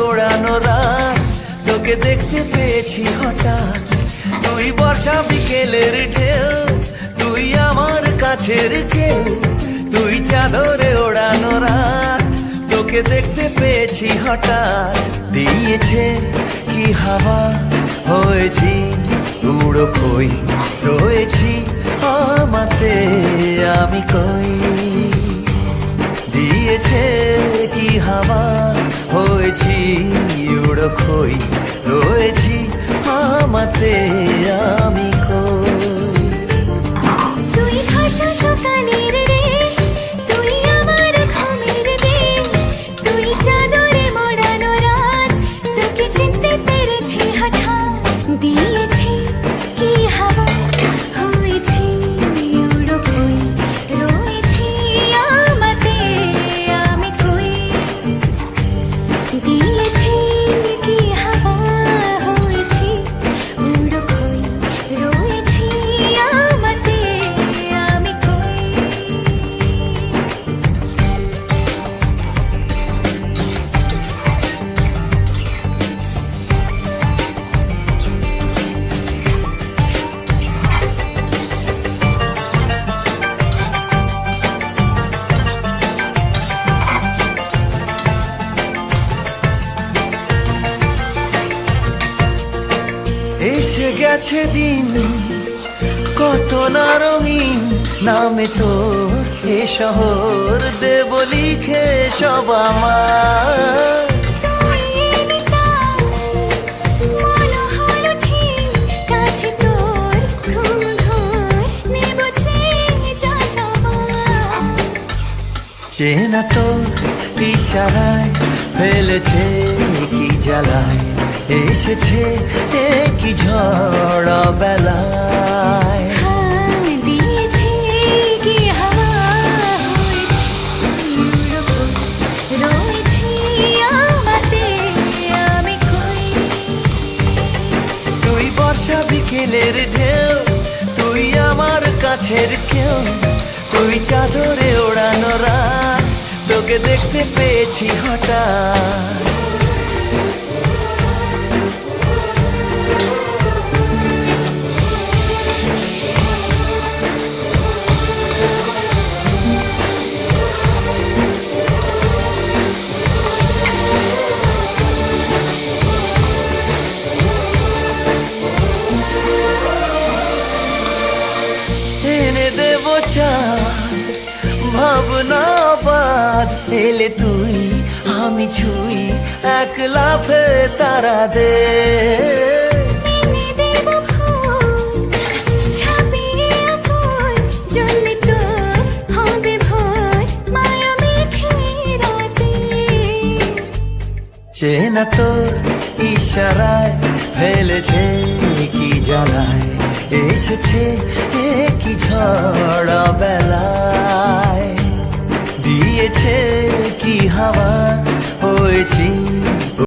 ওড়ানো রাত তোকে দেখতে পেয়েছি হঠাৎ। তুই বর্ষা বিকেলের ঢেউ, তুই আমার কাছের কেউ, তুই চাদরে ওড়ানো রাত তোকে দেখতে পেয়েছি হঠাৎ। দিয়েছে কি হাওয়া, হয়েছি উড়ো কই, রয়েছি আমাতে আমি কই। দিয়েছে কি হাওয়া, হয়েছি উড়ো কই, রয়েছি আমাতে আমি কই। তুই ভাষা সকালের রেশ, তুই আমার ঘুমের দেশ, তুই চাদরে মোড়ানো রাত তোকে চিনতে পেরেছি হঠাৎ। দিয়েছি কি হাওয়া, হয়েছি উড়ো কই, রয়েছি আমাতে আমি কই। দিয়েছি কি হাওয়া, হয়েছি উড়ো কই, রয়েছি আমাতে আমি কই। এসে গেছে দিন কত না রঙিন, নামে তোর এ শহর দেব লিখে সব আমার। তুই এলি তাই মনোহর ঠিক, কাছে তোর ঘুম ধর নেব যা যাবার। চেনা তোর ইশারায় ফেলেছে কি জ্বালায়, এসেছে এ কি ঝড় বেলায়। দিয়েছি কি হাওয়া, হয়েছি উড়ো কই, রয়েছি আমাতে আমি কই। তুই বর্ষা বিকেলের ঢেউ, তুই আমার কাছের কেউ, তুই চাদরে ওড়ানো রাত তোকে দেখতে পেয়েছি হঠাৎ। এনে দেব চাঁদ ভাবনা বাদ, এলে তুই আমি ছুই এক লাফে তারা দে। এনে দেব ফুল, ছাপিয়ে ফুল, জ্বলবে তোর হবে ভোর মায়া মেঘে রাতে। চেনা তোর ইশারায় ফেলেছে কি জ্বালায়, এসেছে এ কি ঝড় বেলায়। দিয়েছে কি হাওয়া, হয়েছি